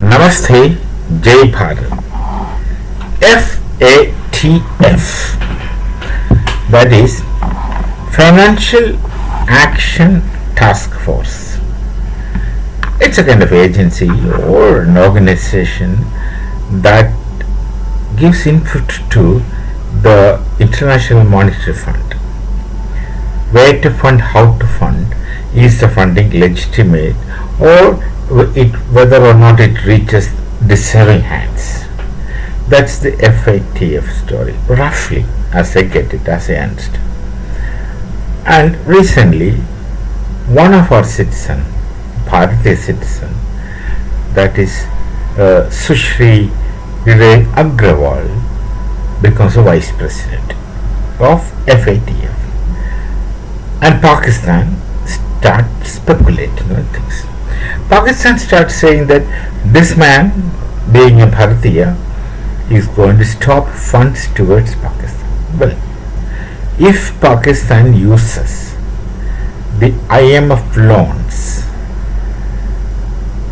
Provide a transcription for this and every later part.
Namaste, Jai Bharat. FATF, that is Financial Action Task Force. It's a kind of agency or an organization that gives input to the International Monetary Fund. Where to fund, how to fund, is the funding legitimate, or whether or not it reaches deserving hands. That's the FATF story, roughly, as I get it, as I understand. And recently, one of our citizens, Bharatiya citizen, that is Sushri Agrawal, becomes a vice president of FATF. And Pakistan starts speculating on things. Pakistan starts saying that this man, being a Bharatiya, is going to stop funds towards Pakistan. Well, if Pakistan uses the IMF loans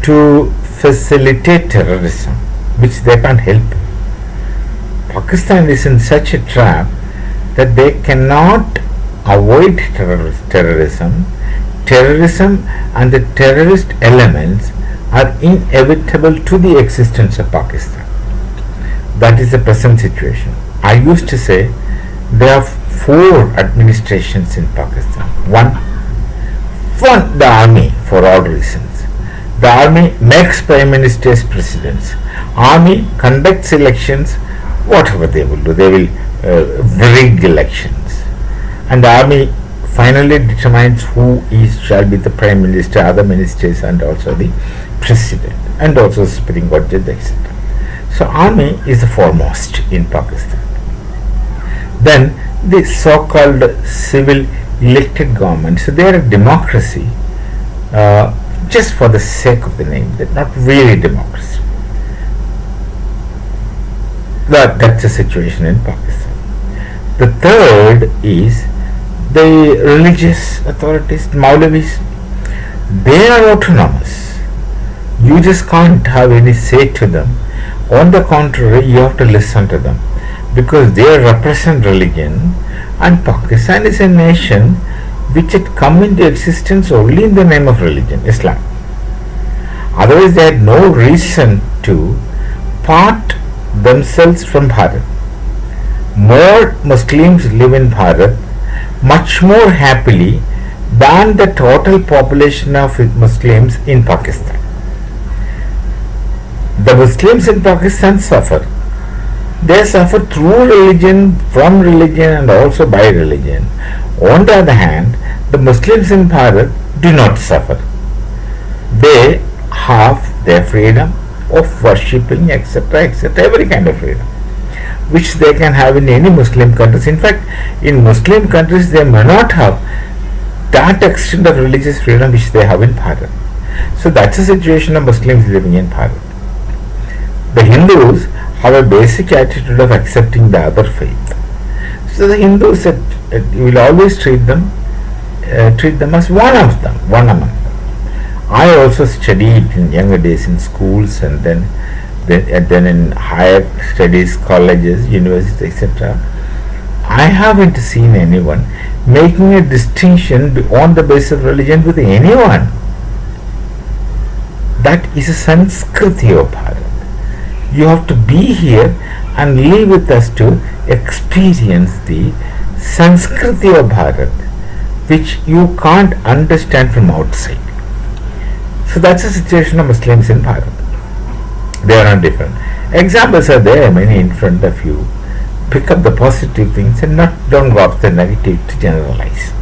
to facilitate terrorism, which they can't help, Pakistan is in such a trap that they cannot avoid terrorism. Terrorism and the terrorist elements are inevitable to the existence of Pakistan. That is the present situation. I used to say there are 4 administrations in Pakistan. One, the army, for all reasons. The army makes prime ministers presidents. Army conducts elections, whatever they will do. They will rig elections. And the army finally determines who shall be the prime minister, other ministers, and also the president, and also the Supreme Court judge, etc. So army is the foremost in Pakistan. Then the so-called civil elected government. So they are a democracy just for the sake of the name. They're not really democracy. That's the situation in Pakistan. The third is the religious authorities, Maulavis. They are autonomous. You just can't have any say to them. On the contrary, you have to listen to them, because they represent religion, and Pakistan is a nation which had come into existence only in the name of religion, Islam. Otherwise, they had no reason to part themselves from Bharat. More Muslims live in Bharat much more happily than the total population of Muslims in Pakistan. The Muslims in Pakistan suffer. They suffer through religion, from religion, and also by religion. On the other hand, the Muslims in Bharat do not suffer. They have their freedom of worshipping, etc., etc., every kind of freedom, which they can have in any Muslim countries. In fact, in Muslim countries, they may not have that extent of religious freedom which they have in Bharat. So that's the situation of Muslims living in Bharat. The Hindus have a basic attitude of accepting the other faith. So the Hindus will always treat them as one of them, one among them. I also studied in younger days in schools, and then in higher studies, colleges, universities, etc. I haven't seen anyone making a distinction on the basis of religion with anyone. That is a Sanskriti of Bharat. You have to be here and live with us to experience the Sanskriti of Bharat, which you can't understand from outside. So that's the situation of Muslims in Bharat. They are not different. Examples are there, many in front of you. Pick up the positive things and don't go off the negative to generalize.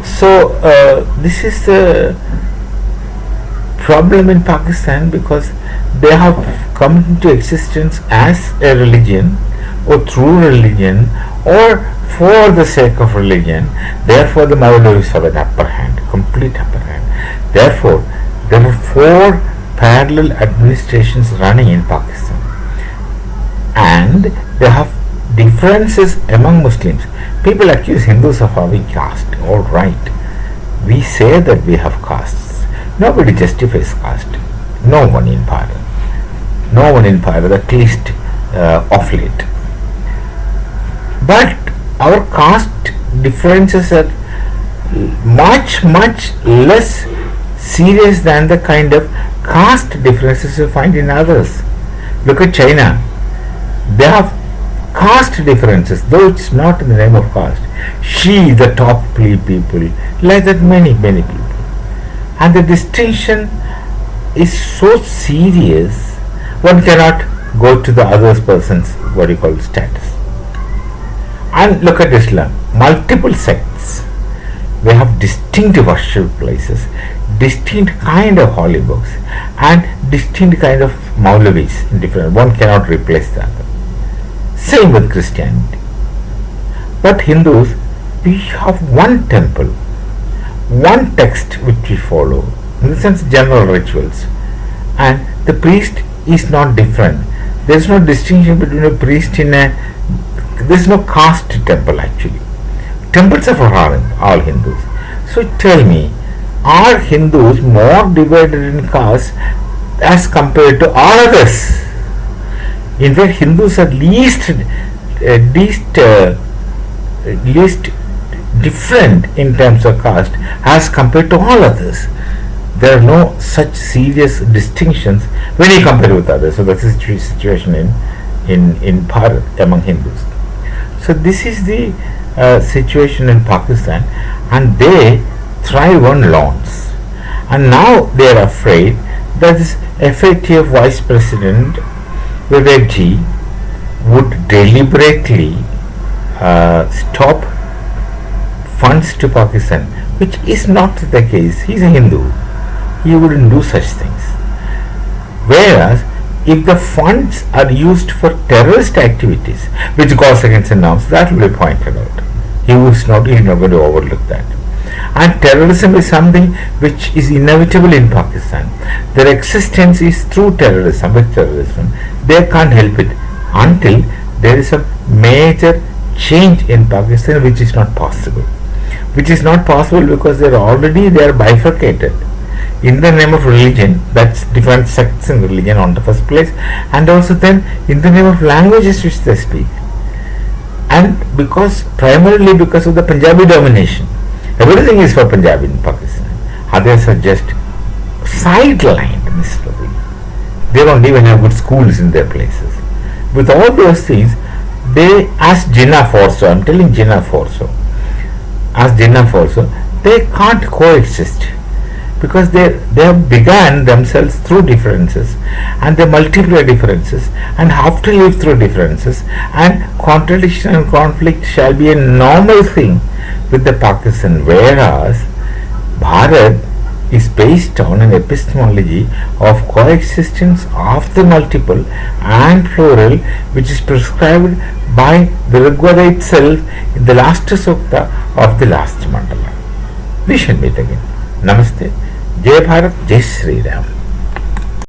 So this is the problem in Pakistan, because they have come into existence as a religion, or through religion, or for the sake of religion. Therefore the Maulavis have an upper hand, complete upper hand. Therefore there are 4 parallel administrations running in Pakistan, and they have differences among Muslims. People accuse Hindus of having caste. All right, we say that we have castes. Nobody justifies caste. No one in Bharat. No one in Bharat, at least of late. But our caste differences are much less serious than the kind of caste differences you find in others. Look at China. They have caste differences, though it's not in the name of caste. She, the top people, like that many people. And the distinction is so serious, one cannot go to the other person's status. And look at Islam, multiple sects. They have distinct worship places, distinct kind of holy books, and distinct kind of Maulavis in different. One cannot replace the other. Same with Christianity. But Hindus, we have one temple, one text which we follow, in the sense general rituals, and the priest is not different. There is no distinction between a priest in a. There is no caste temple actually. Temples are for all Hindus. So tell me, are Hindus more divided in caste as compared to all others? In fact, Hindus are least different in terms of caste as compared to all others. There are no such serious distinctions when you compare with others. So that's the situation in Bharat among Hindus. So this is the situation in Pakistan, and they thrive on loans. And now they are afraid that this FATF vice president Vivekji would deliberately stop funds to Pakistan, which is not the case. He is a Hindu. He wouldn't do such things. Whereas, if the funds are used for terrorist activities, which goes against the norms, that will be pointed out. He is not going to overlook that. And terrorism is something which is inevitable in Pakistan. Their existence is through terrorism, with terrorism. They can't help it until there is a major change in Pakistan, which is not possible. Which is not possible because they are bifurcated. In the name of religion, that's different sects in religion on the first place, and also then in the name of languages which they speak. And primarily because of the Punjabi domination. Everything is for Punjabi in Pakistan. Others are just sidelined, Mr. B. They don't even have good schools in their places. With all those things, they, as Jinnah Forso, I'm telling Jinnah Forso, they can't coexist. Because they have begun themselves through differences, and they multiply differences and have to live through differences, and contradiction and conflict shall be a normal thing with the Pakistan, whereas Bharat is based on an epistemology of coexistence of the multiple and plural, which is prescribed by the Rigveda itself in the last sukta of the last mandala. We shall meet again. Namaste. Jai Bharat, Jai Sri Ram.